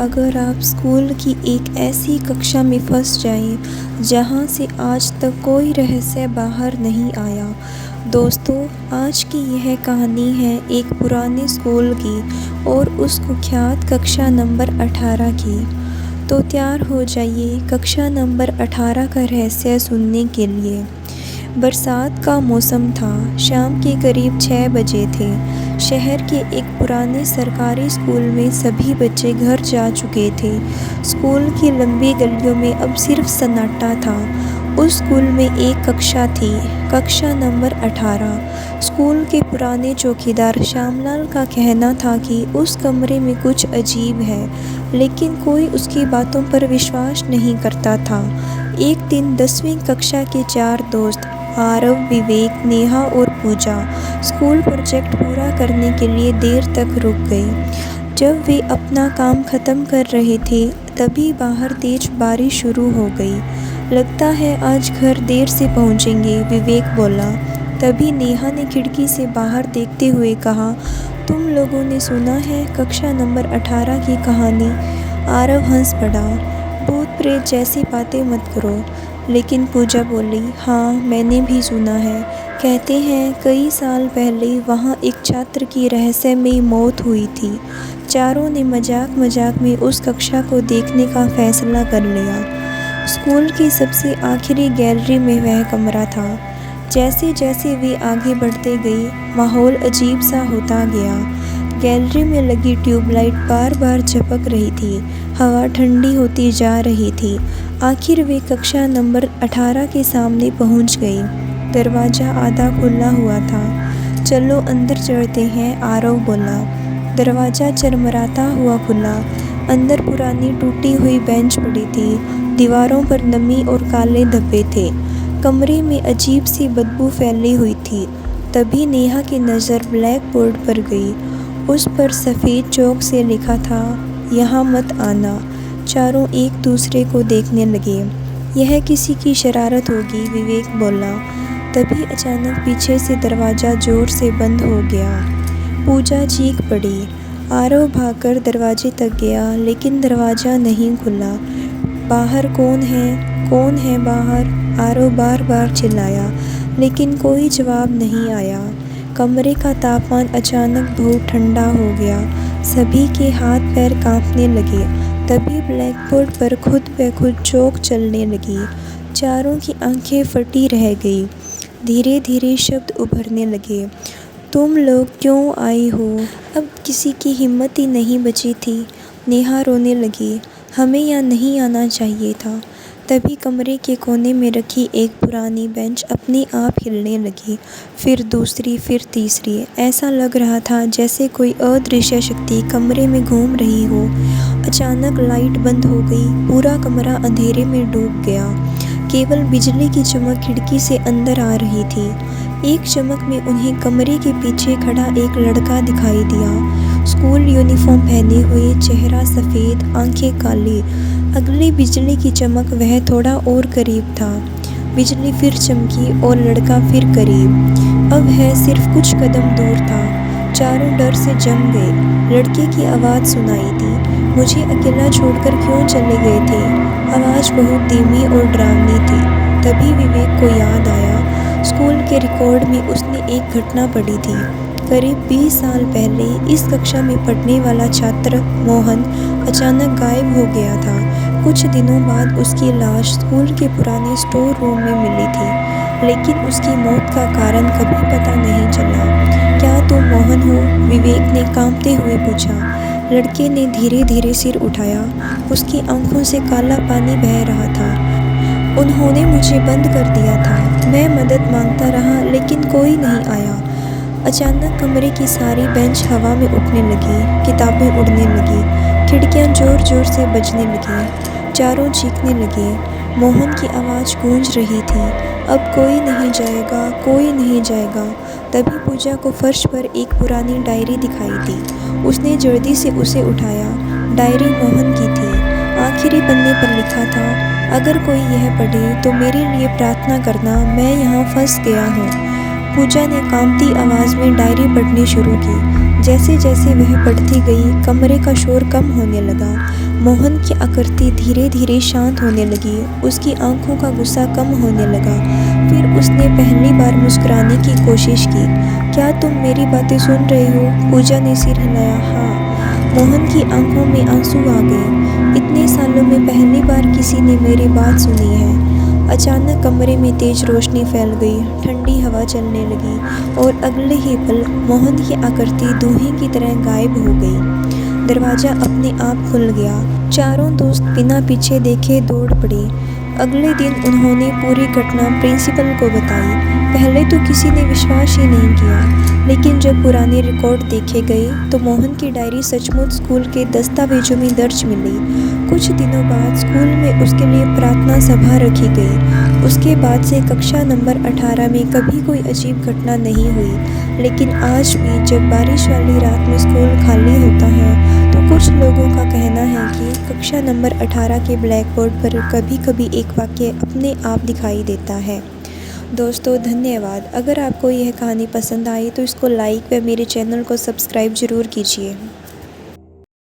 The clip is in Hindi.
अगर आप स्कूल की एक ऐसी कक्षा में फंस जाएं जहां से आज तक कोई रहस्य बाहर नहीं आया। दोस्तों, आज की यह कहानी है एक पुराने स्कूल की और उस कुख्यात कक्षा नंबर 18 की। तो तैयार हो जाइए कक्षा नंबर 18 का रहस्य सुनने के लिए। बरसात का मौसम था। शाम के करीब 6 बजे थे। शहर के एक पुराने सरकारी स्कूल में सभी बच्चे घर जा चुके थे। स्कूल की लंबी गलियों में अब सिर्फ सन्नाटा था। उस स्कूल में एक कक्षा थी, कक्षा नंबर 18। स्कूल के पुराने चौकीदार श्यामलाल का कहना था कि उस कमरे में कुछ अजीब है, लेकिन कोई उसकी बातों पर विश्वास नहीं करता था। एक दिन 10वीं कक्षा के 4 दोस्त आरव, विवेक, नेहा और पूजा स्कूल प्रोजेक्ट पूरा करने के लिए देर तक रुक गए। जब वे अपना काम ख़त्म कर रहे थे तभी बाहर तेज बारिश शुरू हो गई। लगता है आज घर देर से पहुंचेंगे, विवेक बोला। तभी नेहा ने खिड़की से बाहर देखते हुए कहा, तुम लोगों ने सुना है कक्षा नंबर 18 की कहानी? आरव हंस पड़ा। भूत प्रेत जैसी बातें मत करो। लेकिन पूजा बोली, हाँ मैंने भी सुना है। कहते हैं कई साल पहले वहाँ एक छात्र की रहस्यमयी मौत हुई थी। चारों ने मजाक मजाक में उस कक्षा को देखने का फैसला कर लिया। स्कूल की सबसे आखिरी गैलरी में वह कमरा था। जैसे जैसे वे आगे बढ़ते गए माहौल अजीब सा होता गया। गैलरी में लगी ट्यूबलाइट बार बार झपक रही थी। हवा ठंडी होती जा रही थी। आखिर वे कक्षा नंबर 18 के सामने पहुंच गए। दरवाज़ा आधा खुला हुआ था। चलो अंदर चढ़ते हैं, आरव बोला। दरवाज़ा चरमराता हुआ खुला। अंदर पुरानी टूटी हुई बेंच पड़ी थी। दीवारों पर नमी और काले धब्बे थे। कमरे में अजीब सी बदबू फैली हुई थी। तभी नेहा की नज़र ब्लैक बोर्ड पर गई। उस पर सफ़ेद चौक से लिखा था, यहाँ मत आना। चारों एक दूसरे को देखने लगे। यह किसी की शरारत होगी, विवेक बोला। तभी अचानक पीछे से दरवाज़ा ज़ोर से बंद हो गया। पूजा चीख पड़ी। आरव भागकर दरवाजे तक गया, लेकिन दरवाज़ा नहीं खुला। बाहर कौन है? कौन है बाहर? आरव बार बार चिल्लाया, लेकिन कोई जवाब नहीं आया। कमरे का तापमान अचानक बहुत ठंडा हो गया। सभी के हाथ पैर कांपने लगे। तभी ब्लैक बोर्ड पर खुद ब खुद चौक चलने लगी। चारों की आंखें फटी रह गई। धीरे धीरे शब्द उभरने लगे, तुम लोग क्यों आए हो? अब किसी की हिम्मत ही नहीं बची थी। नेहा रोने लगी, हमें यहाँ नहीं आना चाहिए था। तभी कमरे के कोने में रखी एक पुरानी बेंच अपने आप हिलने लगी। फिर दूसरी, फिर तीसरी। ऐसा लग रहा था जैसे कोई अदृश्य शक्ति कमरे में घूम रही हो। अचानक लाइट बंद हो गई। पूरा कमरा अंधेरे में डूब गया। केवल बिजली की चमक खिड़की से अंदर आ रही थी। एक चमक में उन्हें कमरे के पीछे खड़ा एक लड़का दिखाई दिया। स्कूल यूनिफॉर्म पहने हुए, चेहरा सफ़ेद, आंखें काली। अगली बिजली की चमक वह थोड़ा और करीब था। बिजली फिर चमकी और लड़का फिर करीब। अब वह सिर्फ कुछ कदम दूर था। चारों डर से जम गए। लड़के की आवाज़ सुनाई दी, मुझे अकेला छोड़कर क्यों चले गए थे? आवाज़ बहुत धीमी और डरावनी थी। तभी विवेक को याद आया, स्कूल के रिकॉर्ड में उसने एक घटना पढ़ी थी। करीब 20 साल पहले इस कक्षा में पढ़ने वाला छात्र मोहन अचानक गायब हो गया था। कुछ दिनों बाद उसकी लाश स्कूल के पुराने स्टोर रूम में मिली थी, लेकिन उसकी मौत का कारण कभी पता नहीं चला। क्या तुम मोहन हो? विवेक ने कांपते हुए पूछा। लड़के ने धीरे धीरे सिर उठाया। उसकी आंखों से काला पानी बह रहा था। उन्होंने मुझे बंद कर दिया था। मैं मदद मांगता रहा, लेकिन कोई नहीं आया। अचानक कमरे की सारी बेंच हवा में उठने लगी। किताबें उड़ने लगी। खिड़कियां जोर जोर से बजने लगी। चारों चीखने लगे। मोहन की आवाज़ गूंज रही थी, अब कोई नहीं जाएगा, कोई नहीं जाएगा। तभी पूजा को फर्श पर एक पुरानी डायरी दिखाई दी। उसने जल्दी से उसे उठाया। डायरी मोहन की थी। आखिरी पन्ने पर लिखा था, अगर कोई यह पढ़े तो मेरे लिए प्रार्थना करना, मैं यहाँ फंस गया हूँ। पूजा ने कांपती आवाज़ में डायरी पढ़नी शुरू की। जैसे जैसे वह पढ़ती गई, कमरे का शोर कम होने लगा। मोहन की आकृति धीरे धीरे शांत होने लगी। उसकी आंखों का गुस्सा कम होने लगा। फिर उसने पहली बार मुस्कुराने की कोशिश की। क्या तुम मेरी बातें सुन रहे हो? पूजा ने सिर हिलाया। हाँ। मोहन की आंखों में आंसू आ गए। इतने सालों में पहली बार किसी ने मेरी बात सुनी है। अचानक कमरे में तेज रोशनी फैल गई, ठंडी हवा चलने लगी और अगले ही पल मोहन की आकृति धुएं की तरह गायब हो गई। दरवाज़ा अपने आप खुल गया। चारों दोस्त बिना पीछे देखे दौड़ पड़े। अगले दिन उन्होंने पूरी घटना प्रिंसिपल को बताई। पहले तो किसी ने विश्वास ही नहीं किया, लेकिन जब पुराने रिकॉर्ड देखे गए तो मोहन की डायरी सचमुच स्कूल के दस्तावेजों में दर्ज मिली। कुछ दिनों बाद स्कूल में उसके लिए प्रार्थना सभा रखी गई। उसके बाद से कक्षा नंबर 18 में कभी कोई अजीब घटना नहीं हुई। लेकिन आज भी जब बारिश वाली रात में स्कूल खाली होता है तो कुछ लोगों का कहना है कि कक्षा नंबर 18 के ब्लैक बोर्ड पर कभी कभी एक वाक्य अपने आप दिखाई देता है। दोस्तों धन्यवाद। अगर आपको यह कहानी पसंद आई तो इसको लाइक व मेरे चैनल को सब्सक्राइब ज़रूर कीजिए।